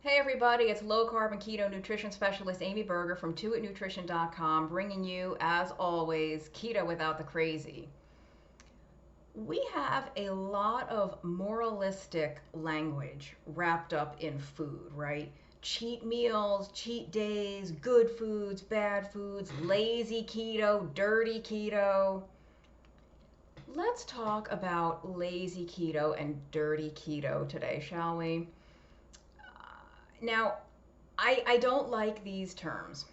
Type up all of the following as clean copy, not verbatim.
Hey everybody, it's low carb and keto nutrition specialist Amy Berger from 2itnutrition.com, bringing you, as always, keto without the crazy. We have a lot of moralistic language wrapped up in food, right? Cheat meals, cheat days, good foods, bad foods, lazy keto, dirty keto. Let's talk about lazy keto and dirty keto today, shall we? Now, I don't like these terms.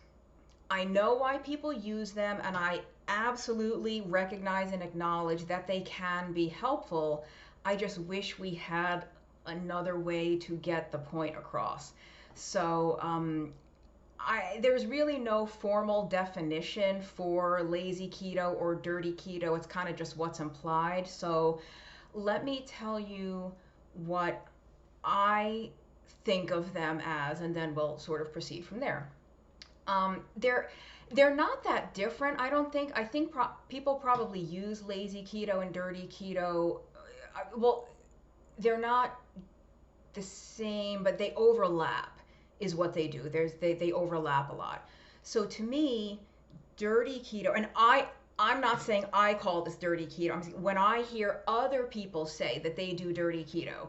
I know why people use them, and I absolutely recognize and acknowledge that they can be helpful. I just wish we had another way to get the point across. So, there's really no formal definition for lazy keto or dirty keto. It's kind of just what's implied. So, let me tell you what I think of them as, and then we'll sort of proceed from there. Um, they're they're not that different, I don't think. I think people probably use lazy keto and dirty keto. Well, they're not the same, but they overlap, is what they do. They overlap a lot. So to me, dirty keto, and I'm not saying I call this dirty keto. I'm saying when I hear other people say that they do dirty keto,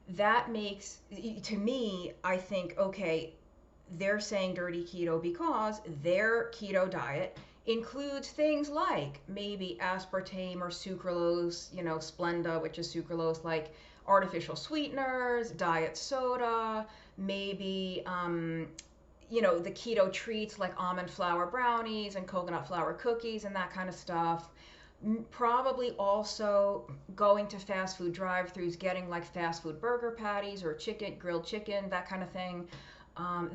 that makes, to me, I think, okay, they're saying dirty keto because their keto diet includes things like maybe aspartame or sucralose, Splenda, which is sucralose, like artificial sweeteners, diet soda, maybe, the keto treats like almond flour brownies and coconut flour cookies and that kind of stuff. Probably also going to fast food drive-throughs, getting like fast food burger patties or chicken, grilled chicken, that kind of thing.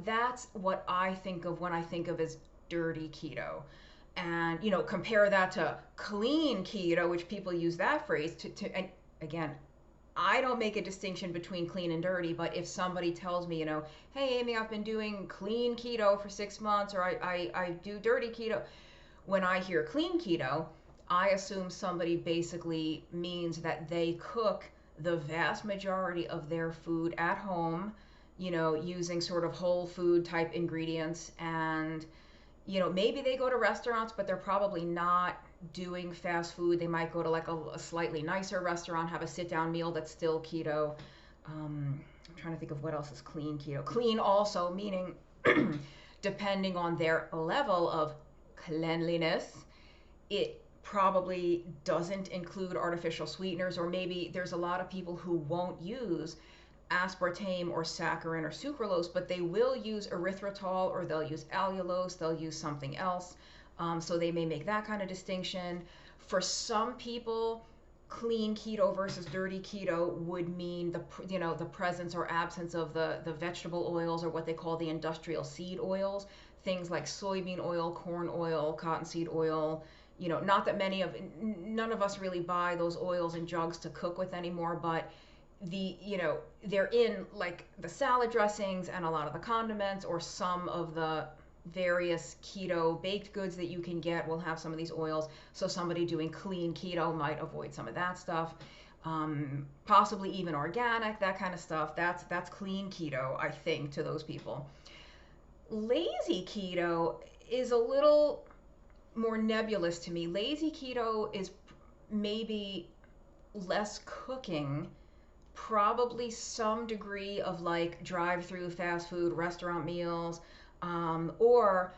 That's what I think of when I think of as dirty keto. And, compare that to clean keto, which people use that phrase and again, I don't make a distinction between clean and dirty, but if somebody tells me, hey, Amy, I've been doing clean keto for 6 months, or I do dirty keto, when I hear clean keto, I assume somebody basically means that they cook the vast majority of their food at home, using sort of whole food type ingredients. And, maybe they go to restaurants, but they're probably not doing fast food. They might go to like a slightly nicer restaurant, have a sit down meal that's still keto. I'm trying to think of what else is clean keto. Clean also meaning, depending on their level of cleanliness, it probably doesn't include artificial sweeteners, or maybe there's a lot of people who won't use aspartame or saccharin or sucralose, but they will use erythritol, or they'll use allulose, they'll use something else. So they may make that kind of distinction. For some people, clean keto versus dirty keto would mean the presence or absence of the vegetable oils, or what they call the industrial seed oils, things like soybean oil, corn oil, cottonseed oil. Not that none of us really buy those oils in jugs to cook with anymore, but they're in like the salad dressings and a lot of the condiments, or some of the various keto baked goods that you can get will have some of these oils. So somebody doing clean keto might avoid some of that stuff. Possibly even organic, that kind of stuff. That's clean keto, I think, to those people. Lazy keto is a little more nebulous to me. Lazy keto is maybe less cooking, probably some degree of like drive-through fast food restaurant meals, or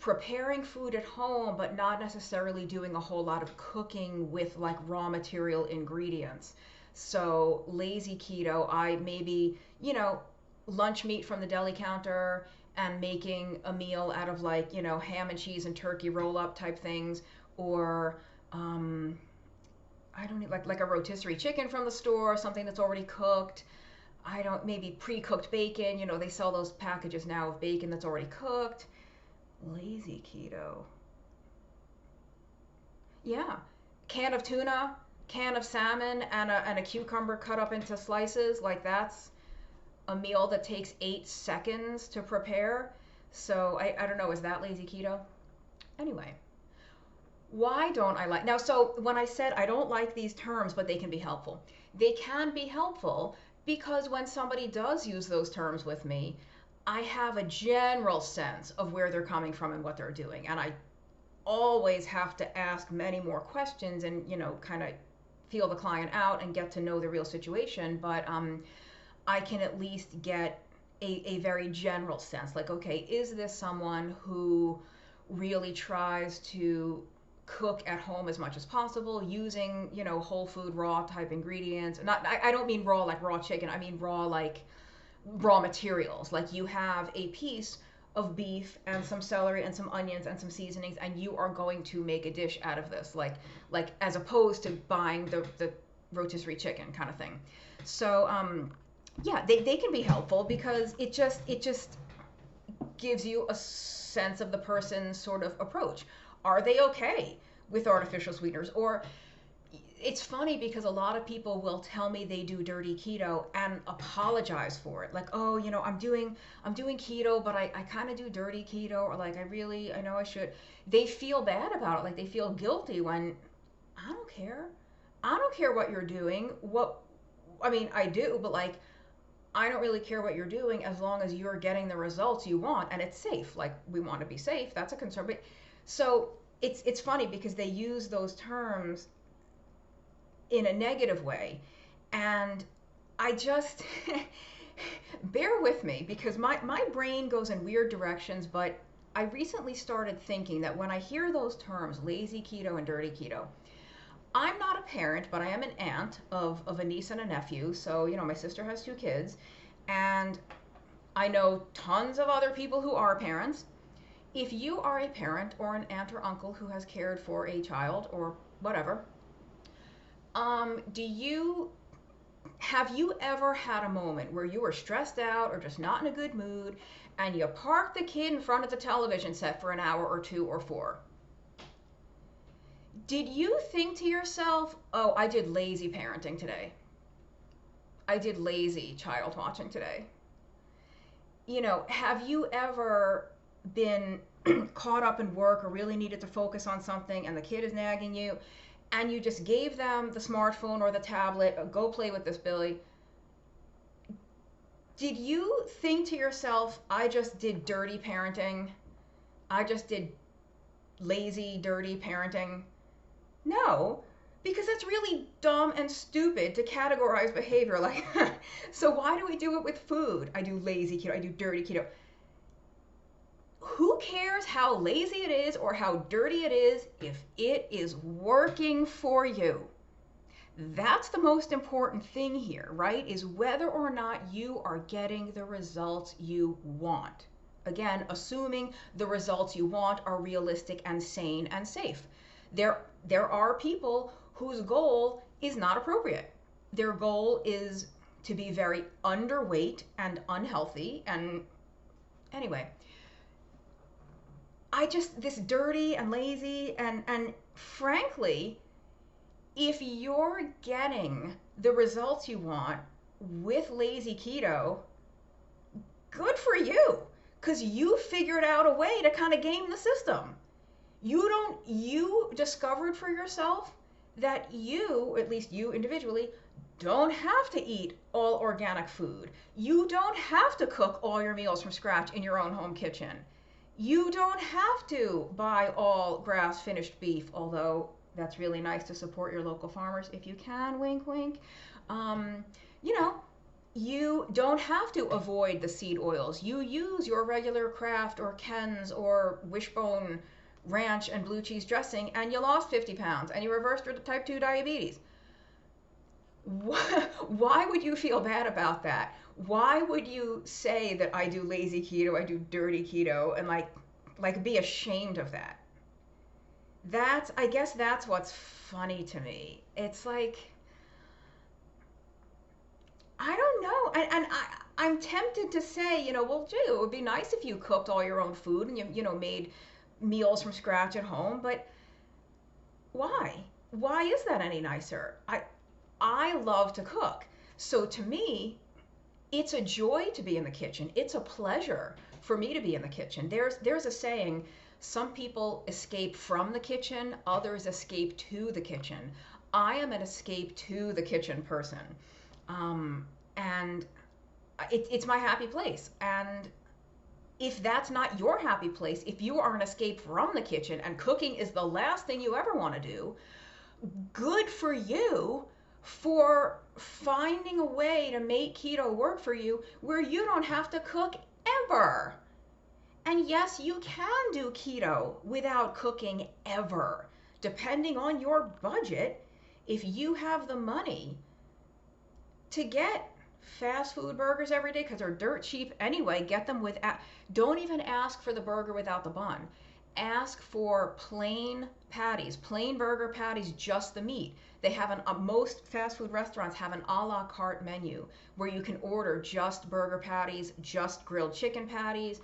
preparing food at home, but not necessarily doing a whole lot of cooking with like raw material ingredients. So lazy keto, I maybe, lunch meat from the deli counter and making a meal out of like, ham and cheese and turkey roll up type things, or I don't need like a rotisserie chicken from the store, something that's already cooked. I don't, maybe pre-cooked bacon. They sell those packages now of bacon that's already cooked. Lazy keto. Yeah. Can of tuna, can of salmon, and a cucumber cut up into slices. Like that's a meal that takes 8 seconds to prepare. So I don't know, is that lazy keto? Anyway, why don't I like now? So when I said I don't like these terms, but they can be helpful, they can be helpful Because when somebody does use those terms with me, I have a general sense of where they're coming from and what they're doing. And I always have to ask many more questions and, kind of feel the client out and get to know the real situation. But I can at least get a very general sense, like, okay, is this someone who really tries to cook at home as much as possible using, whole food, raw type ingredients? Not, I don't mean raw like raw chicken. I mean raw like raw materials. Like you have a piece of beef and some celery and some onions and some seasonings, and you are going to make a dish out of this, like as opposed to buying the rotisserie chicken kind of thing. So yeah, they can be helpful because it just gives you a sense of the person's sort of approach. Are they okay with artificial sweeteners? Or it's funny because a lot of people will tell me they do dirty keto and apologize for it. Like, oh, I'm doing keto, but I kind of do dirty keto, or like I know I should. They feel bad about it, like they feel guilty when I don't care. I don't care what you're doing. I mean, I do, but like I don't really care what you're doing as long as you're getting the results you want and it's safe. Like we want to be safe. That's a concern. But so it's funny because they use those terms in a negative way, and I just bear with me because my brain goes in weird directions. But I recently started thinking that when I hear those terms, lazy keto and dirty keto, I'm not a parent, but I am an aunt of a niece and a nephew. So, my sister has 2 kids, and I know tons of other people who are parents. If you are a parent or an aunt or uncle who has cared for a child or whatever, have you ever had a moment where you were stressed out or just not in a good mood and you parked the kid in front of the television set for an hour or 2 or 4? Did you think to yourself, oh, I did lazy parenting today? I did lazy child watching today? Have you ever been caught up in work or really needed to focus on something and the kid is nagging you and you just gave them the smartphone or the tablet, go play with this, Billy? Did you think to yourself, I just did dirty parenting? I just did lazy, dirty parenting? No, because that's really dumb and stupid to categorize behavior like, so why do we do it with food? I do lazy keto, I do dirty keto. Who cares how lazy it is or how dirty it is if it is working for you? That's the most important thing here, right? Is whether or not you are getting the results you want. Again, assuming the results you want are realistic and sane and safe. There are people whose goal is not appropriate. Their goal is to be very underweight and unhealthy. And anyway, this dirty and lazy, and frankly, if you're getting the results you want with lazy keto, good for you, because you figured out a way to kind of game the system. You discovered for yourself that you, at least you individually, don't have to eat all organic food. You don't have to cook all your meals from scratch in your own home kitchen. You don't have to buy all grass finished beef, although that's really nice to support your local farmers if you can, wink, wink. You don't have to avoid the seed oils. You use your regular Kraft or Ken's or Wishbone ranch and blue cheese dressing, and you lost 50 pounds and you reversed your type 2 diabetes. Why would you feel bad about that? Why would you say that I do lazy keto, I do dirty keto, and like be ashamed of that? I guess that's what's funny to me. It's like, I don't know. And I'm tempted to say, well, gee, it would be nice if you cooked all your own food and you made meals from scratch at home, but why? Why is that any nicer? I love to cook. So to me, it's a joy to be in the kitchen. It's a pleasure for me to be in the kitchen. There's a saying, some people escape from the kitchen, others escape to the kitchen. I am an escape to the kitchen person. And it's my happy place. And if that's not your happy place, if you are an escape from the kitchen and cooking is the last thing you ever want to do, good for you for finding a way to make keto work for you where you don't have to cook ever. And yes, you can do keto without cooking ever, depending on your budget. If you have the money to get fast food burgers every day because they're dirt cheap anyway, get them with, don't even ask for the burger without the bun. Ask for plain patties, plain burger patties, just the meat. They have most fast food restaurants have an a la carte menu where you can order just burger patties, just grilled chicken patties.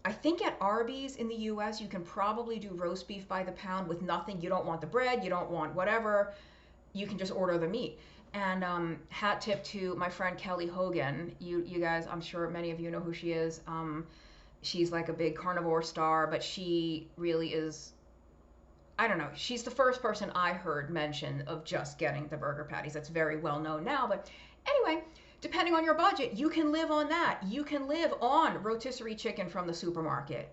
I think at Arby's in the US, you can probably do roast beef by the pound with nothing. You don't want the bread, you don't want whatever. You can just order the meat. And hat tip to my friend Kelly Hogan. You guys, I'm sure many of you know who she is. She's like a big carnivore star, but she really is, I don't know, she's the first person I heard mention of just getting the burger patties. That's very well known now. But anyway, depending on your budget, you can live on that. You can live on rotisserie chicken from the supermarket.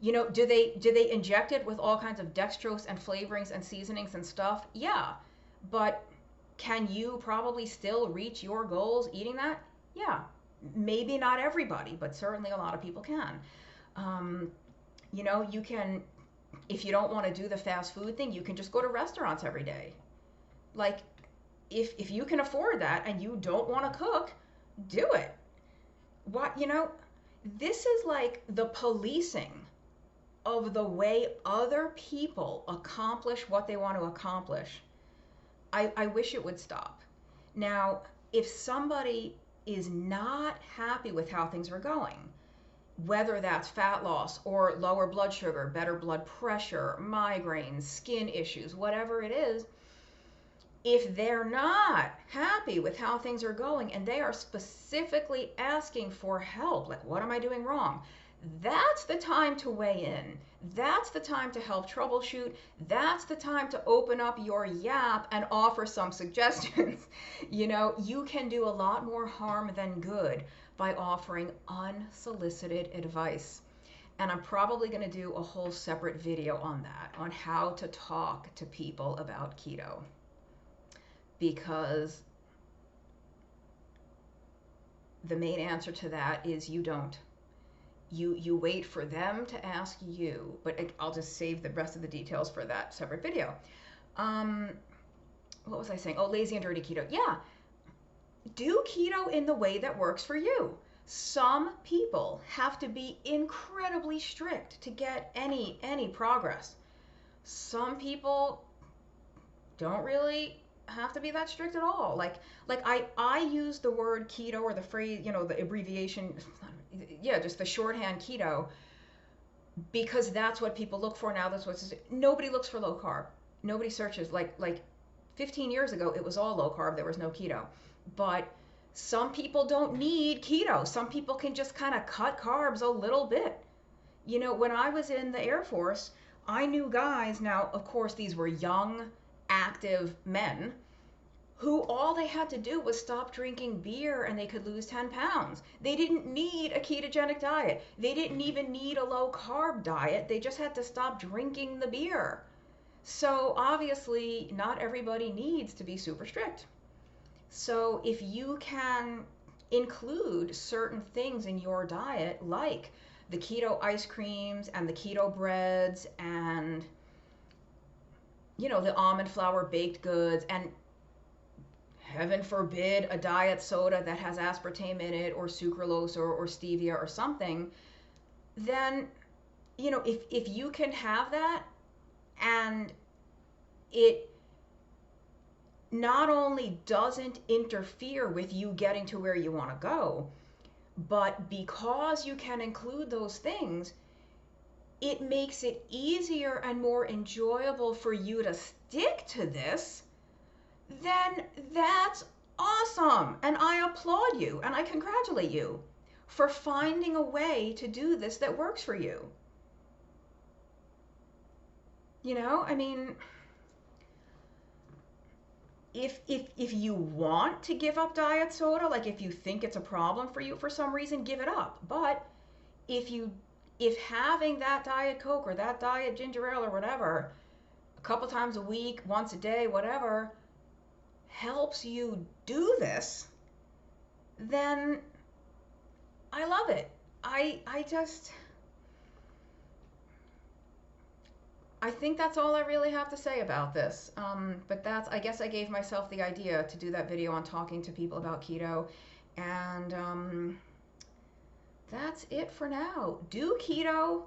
You know, do they inject it with all kinds of dextrose and flavorings and seasonings and stuff? Yeah. But can you probably still reach your goals eating that? Yeah. Maybe not everybody, but certainly a lot of people can. You know, you can, if you don't want to do the fast food thing, you can just go to restaurants every day. Like, if you can afford that and you don't want to cook, do it. What, you know, this is like the policing of the way other people accomplish what they want to accomplish. I wish it would stop. Now, if somebody is not happy with how things are going, whether that's fat loss or lower blood sugar, better blood pressure, migraines, skin issues, whatever it is, if they're not happy with how things are going and they are specifically asking for help, like, what am I doing wrong? That's the time to weigh in. That's the time to help troubleshoot. That's the time to open up your yap and offer some suggestions. You know, you can do a lot more harm than good by offering unsolicited advice. And I'm probably going to do a whole separate video on that, on how to talk to people about keto. Because the main answer to that is you don't. You wait for them to ask you, but I'll just save the rest of the details for that separate video. What was I saying? Oh, lazy and dirty keto. Yeah, do keto in the way that works for you. Some people have to be incredibly strict to get any progress. Some people don't really have to be that strict at all. Like I use the word keto, or the phrase, you know, the abbreviation, yeah, just the shorthand keto, because that's what people look for now. That's what's, nobody looks for low carb. Nobody searches, like 15 years ago, it was all low carb. There was no keto. But some people don't need keto. Some people can just kind of cut carbs a little bit. You know, when I was in the Air Force, I knew guys, now, of course, these were young, active men, who all they had to do was stop drinking beer and they could lose 10 pounds. They didn't need a ketogenic diet. They didn't even need a low carb diet. They just had to stop drinking the beer. So obviously not everybody needs to be super strict. So if you can include certain things in your diet, like the keto ice creams and the keto breads and, you know, the almond flour baked goods, and heaven forbid a diet soda that has aspartame in it, or sucralose, or stevia or something, then, you know, if you can have that, and it not only doesn't interfere with you getting to where you want to go, but because you can include those things, it makes it easier and more enjoyable for you to stick to this, then that's awesome. And I applaud you and I congratulate you for finding a way to do this that works for you. You know, I mean, if you want to give up diet soda, like if you think it's a problem for you for some reason, give it up. But if you if having that diet Coke or that diet ginger ale or whatever a couple times a week, once a day, whatever, helps you do this, then I love it. I just I think that's all I really have to say about this. But that's, I guess I gave myself the idea to do that video on talking to people about keto. And that's it for now. Do keto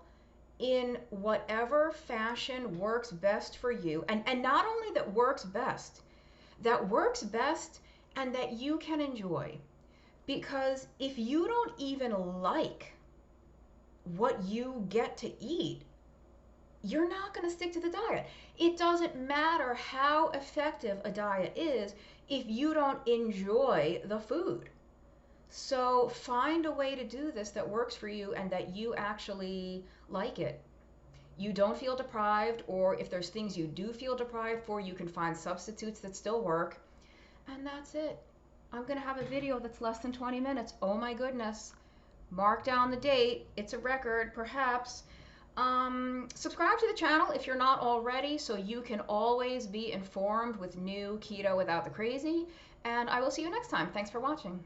in whatever fashion works best for you. And not only that works best and that you can enjoy. Because if you don't even like what you get to eat, you're not going to stick to the diet. It doesn't matter how effective a diet is if you don't enjoy the food. So find a way to do this that works for you and that you actually like it. You don't feel deprived, or if there's things you do feel deprived for, you can find substitutes that still work. And that's it. I'm going to have a video that's less than 20 minutes. Oh my goodness. Mark down the date. It's a record, perhaps. Subscribe to the channel if you're not already, so you can always be informed with new Keto Without the Crazy. And I will see you next time. Thanks for watching.